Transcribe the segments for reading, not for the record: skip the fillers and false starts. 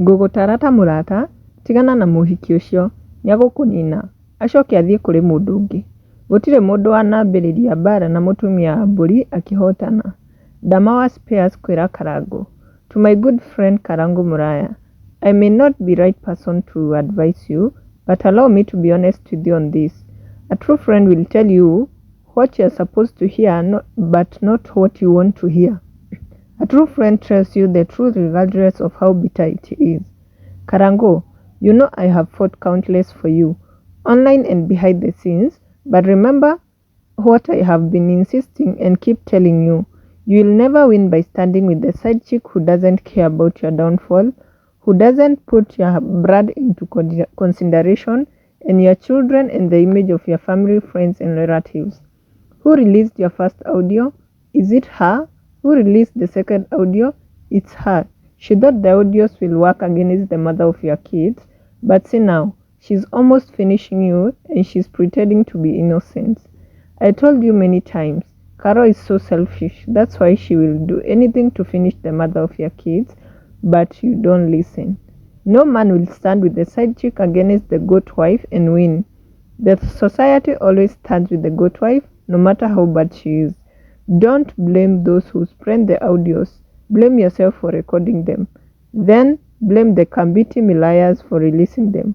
Ngũgũtara ta mũrata, tigana na mũhiki ũcio, nĩagũkũnina, acoke athiĩ kũrĩ mũndũ ũngĩ. Gũtirĩ mũndũ wanambĩrĩria mbara na mũtumia wa mbũri akĩhotana. Dama wa Spears kwĩra Karangu. To my good friend Karangu Muraya, I may not be right person to advise you, but allow me to be honest with you on this. A true friend will tell you what you're supposed to hear, but not what you want to hear. A true friend tells you the truth regardless of how bitter it is. Karangu, you know I have fought countless for you, online and behind the scenes, but remember what I have been insisting and keep telling you. You will never win by standing with the side chick who doesn't care about your downfall, who doesn't put your blood into consideration, and your children and the image of your family, friends, and relatives. Who released your first audio? Is it her? Who released the second audio? It's her. She thought the audios will work against the mother of your kids, but see now, she's almost finishing you and she's pretending to be innocent. I told you many times, Caro is so selfish. That's why she will do anything to finish the mother of your kids, but you don't listen. No man will stand with the side chick against the goat wife and win. The society always stands with the goat wife, no matter how bad she is. Don't blame those who spread the audios. Blame yourself for recording them. Then blame the Kambiti Milayas for releasing them.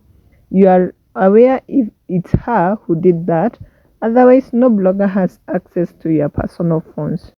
You are aware if it's her who did that. Otherwise, no blogger has access to your personal phones.